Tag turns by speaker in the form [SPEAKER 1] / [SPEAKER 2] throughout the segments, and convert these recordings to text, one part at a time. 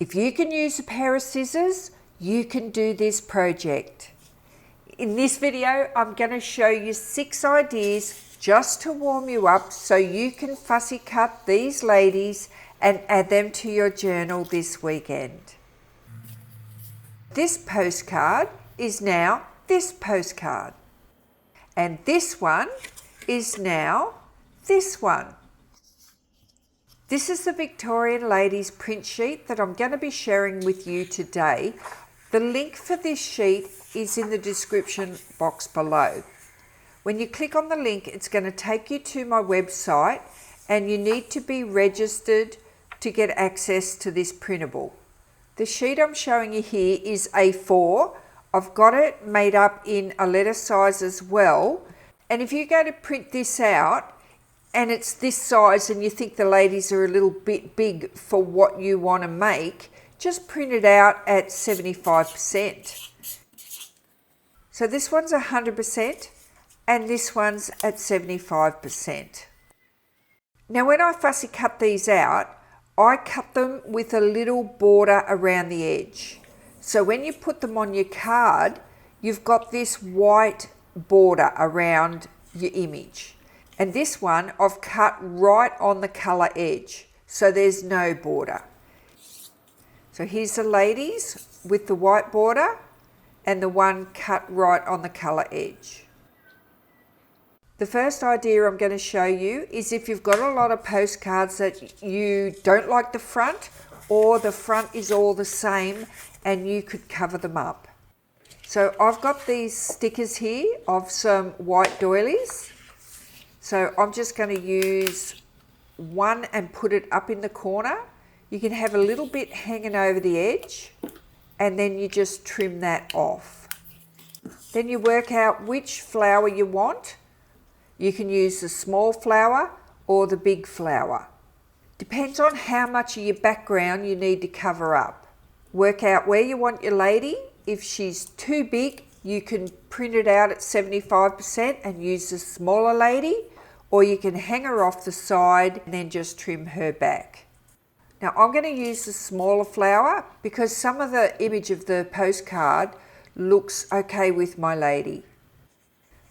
[SPEAKER 1] If you can use a pair of scissors, you can do this project. In this video, I'm going to show you 6 ideas just to warm you up so you can fussy cut these ladies and add them to your journal this weekend. This postcard is now this postcard. And this one is now this one. This is the Victorian Ladies print sheet that I'm going to be sharing with you today. The link for this sheet is in the description box below. When you click on the link, it's going to take you to my website and you need to be registered to get access to this printable. The sheet I'm showing you here is A4. I've got it made up in a letter size as well. And if you go to print this out, and it's this size and you think the ladies are a little bit big for what you want to make, just print it out at 75%. So this one's 100% and this one's at 75%. Now when I fussy cut these out, I cut them with a little border around the edge. So when you put them on your card, you've got this white border around your image. And this one I've cut right on the colour edge, so there's no border. So here's the ladies with the white border and the one cut right on the colour edge. The first idea I'm going to show you is if you've got a lot of postcards that you don't like the front, or the front is all the same and you could cover them up. So I've got these stickers here of some white doilies. So I'm just going to use one and put it up in the corner. You can have a little bit hanging over the edge and then you just trim that off. Then you work out which flower you want. You can use the small flower or the big flower. Depends on how much of your background you need to cover up. Work out where you want your lady. If she's too big, you can print it out at 75% and use the smaller lady, or you can hang her off the side and then just trim her back. Now I'm going to use the smaller flower because some of the image of the postcard looks okay with my lady.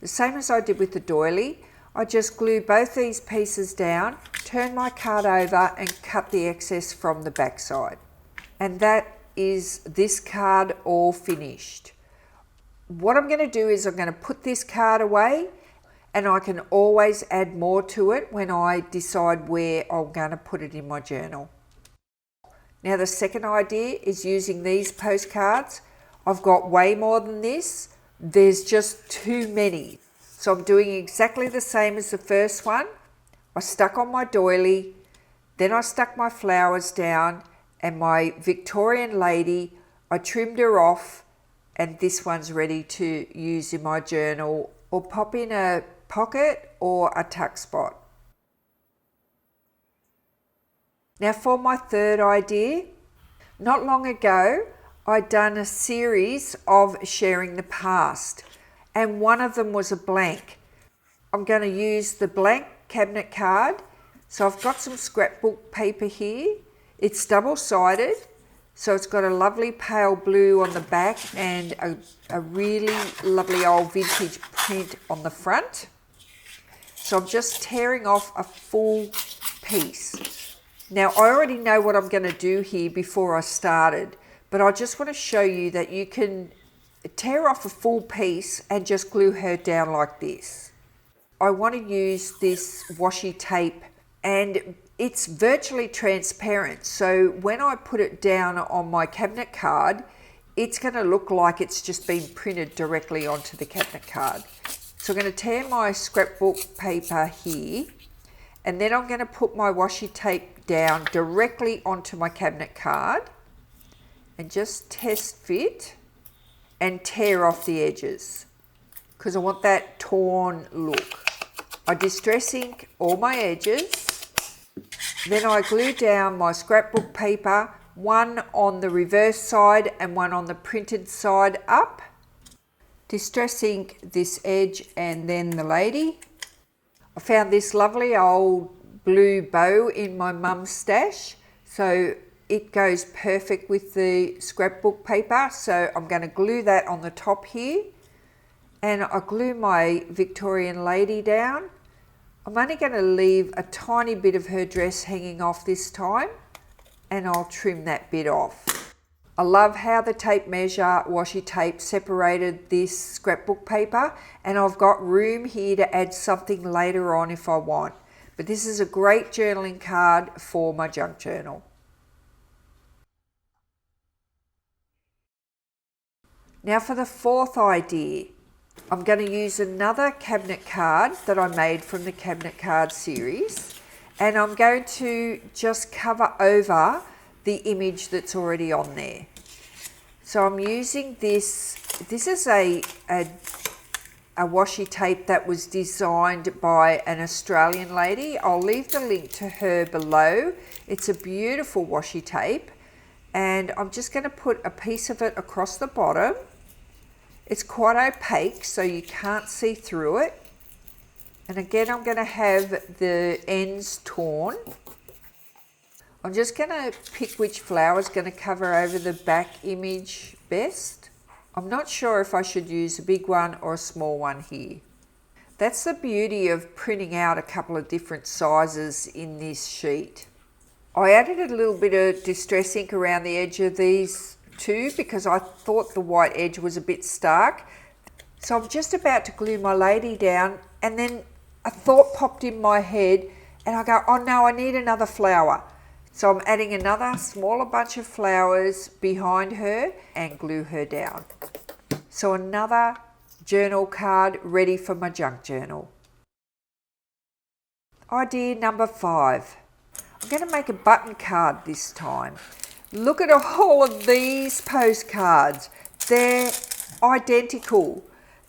[SPEAKER 1] The same as I did with the doily, I just glue both these pieces down, turn my card over and cut the excess from the back side. And that is this card all finished. What I'm going to do is I'm going to put this card away, and I can always add more to it when I decide where I'm going to put it in my journal. Now the second idea is using these postcards. I've got way more than this. There's just too many. So I'm doing exactly the same as the first one. I stuck on my doily, then I stuck my flowers down, and my Victorian lady, I trimmed her off, and this one's ready to use in my journal or pop in a pocket or a tuck spot. Now for my third idea, not long ago I'd done a series of sharing the past, and one of them was a blank. I'm going to use the blank cabinet card. So I've got some scrapbook paper here. It's double-sided, so it's got a lovely pale blue on the back and a really lovely old vintage print on the front. So I'm just tearing off a full piece. Now I already know what I'm going to do here before I started, but I just want to show you that you can tear off a full piece and just glue her down like this. I want to use this washi tape, and it's virtually transparent, so when I put it down on my cabinet card, it's going to look like it's just been printed directly onto the cabinet card. So I'm going to tear my scrapbook paper here, and then I'm going to put my washi tape down directly onto my cabinet card and just test fit and tear off the edges because I want that torn look. I distress ink all my edges. Then I glue down my scrapbook paper, one on the reverse side and one on the printed side up. Distress ink this edge and then the lady. I found this lovely old blue bow in my mum's stash, so it goes perfect with the scrapbook paper. So I'm going to glue that on the top here, and I glue my Victorian lady down. I'm only going to leave a tiny bit of her dress hanging off this time, and I'll trim that bit off. I love how the tape measure washi tape separated this scrapbook paper, and I've got room here to add something later on if I want. But this is a great journaling card for my junk journal. Now for the fourth idea. I'm going to use another cabinet card that I made from the cabinet card series, and I'm going to just cover over the image that's already on there. So I'm using this is a washi tape that was designed by an Australian lady. I'll leave the link to her below. It's a beautiful washi tape, and I'm just going to put a piece of it across the bottom. It's quite opaque, so you can't see through it. And again, I'm going to have the ends torn. I'm just going to pick which flower is going to cover over the back image best. I'm not sure if I should use a big one or a small one here. That's the beauty of printing out a couple of different sizes in this sheet. I added a little bit of distress ink around the edge of these two because I thought the white edge was a bit stark. So I'm just about to glue my lady down, and then a thought popped in my head, and I go, oh no, I need another flower. So I'm adding another smaller bunch of flowers behind her and glue her down. So another journal card ready for my junk journal. Idea number 5. I'm going to make a button card this time. Look at all of these postcards. They're identical.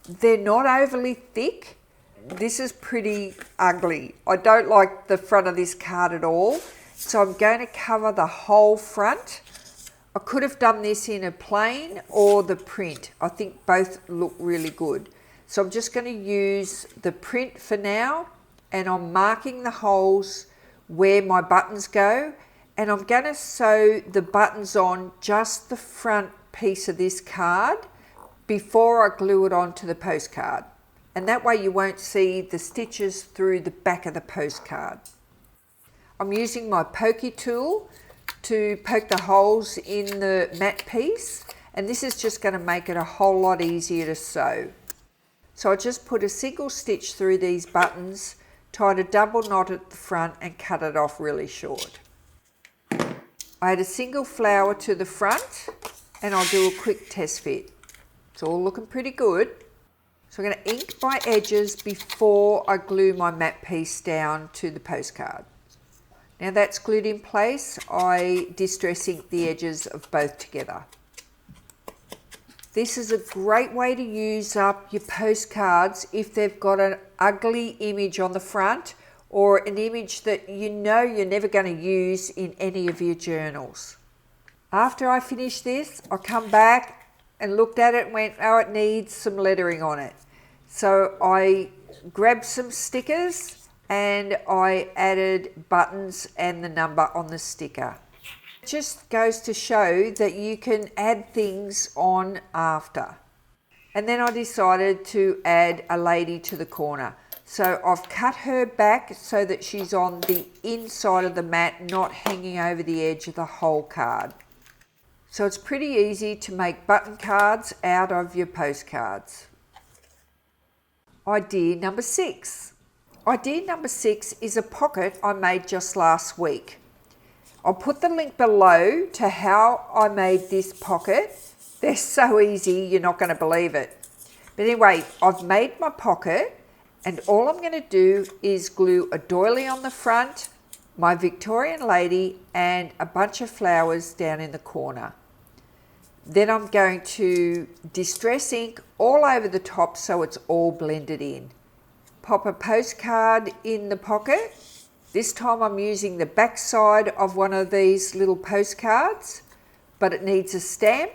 [SPEAKER 1] They're not overly thick. This is pretty ugly. I don't like the front of this card at all. So I'm going to cover the whole front. I could have done this in a plain or the print. I think both look really good. So I'm just going to use the print for now, and I'm marking the holes where my buttons go. And I'm going to sew the buttons on just the front piece of this card before I glue it onto the postcard. And that way you won't see the stitches through the back of the postcard. I'm using my pokey tool to poke the holes in the matte piece, and this is just going to make it a whole lot easier to sew. So I just put a single stitch through these buttons, tied a double knot at the front and cut it off really short. I add a single flower to the front, and I'll do a quick test fit. It's all looking pretty good. So I'm going to ink my edges before I glue my matte piece down to the postcard. Now that's glued in place, I distress ink the edges of both together. This is a great way to use up your postcards if they've got an ugly image on the front or an image that you know you're never going to use in any of your journals. After I finished this, I come back and looked at it and went, oh, it needs some lettering on it. So I grabbed some stickers and I added buttons and the number on the sticker. It just goes to show that you can add things on after. And then I decided to add a lady to the corner. So I've cut her back so that she's on the inside of the mat, not hanging over the edge of the whole card. So it's pretty easy to make button cards out of your postcards. Idea number 6. Idea number 6 is a pocket I made just last week. I'll put the link below to how I made this pocket. They're so easy, you're not going to believe it. But anyway, I've made my pocket, and all I'm going to do is glue a doily on the front, my Victorian lady, and a bunch of flowers down in the corner. Then I'm going to distress ink all over the top so it's all blended in. Pop a postcard in the pocket. This time I'm using the back side of one of these little postcards, but it needs a stamp.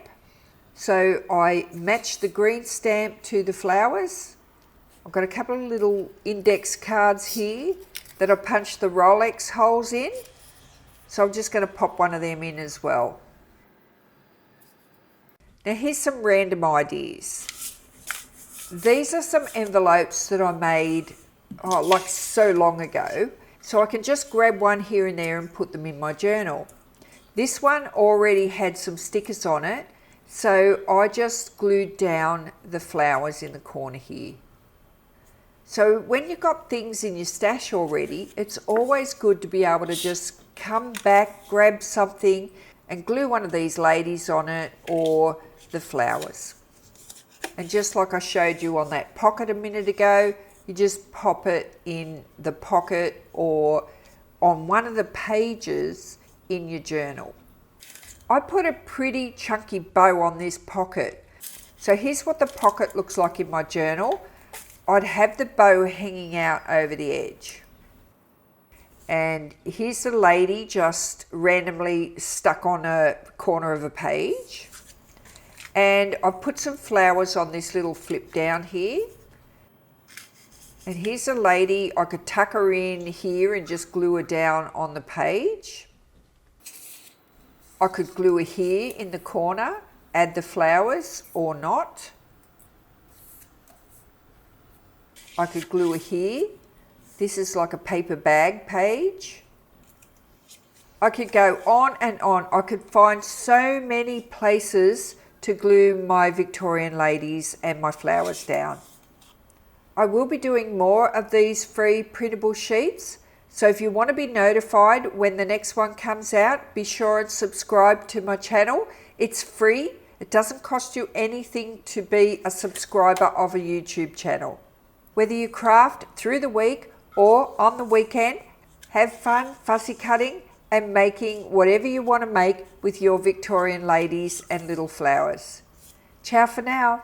[SPEAKER 1] So I match the green stamp to the flowers. I've got a couple of little index cards here that I punched the Rolex holes in. So I'm just going to pop one of them in as well. Now here's some random ideas. These are some envelopes that I made like so long ago. So I can just grab one here and there and put them in my journal. This one already had some stickers on it, so I just glued down the flowers in the corner here. So when you've got things in your stash already, it's always good to be able to just come back, grab something and glue one of these ladies on it or the flowers. And just like I showed you on that pocket a minute ago, you just pop it in the pocket or on one of the pages in your journal. I put a pretty chunky bow on this pocket. So here's what the pocket looks like in my journal. I'd have the bow hanging out over the edge. And here's the lady just randomly stuck on a corner of a page. And I've put some flowers on this little flip down here. And here's a lady, I could tuck her in here and just glue her down on the page. I could glue her here in the corner, add the flowers or not. I could glue her here. This is like a paper bag page. I could go on and on. I could find so many places to glue my Victorian ladies and my flowers down. I will be doing more of these free printable sheets. So if you want to be notified when the next one comes out, be sure and subscribe to my channel. It's free. It doesn't cost you anything to be a subscriber of a YouTube channel. Whether you craft through the week or on the weekend, have fun fussy cutting and making whatever you want to make with your Victorian ladies and little flowers. Ciao for now.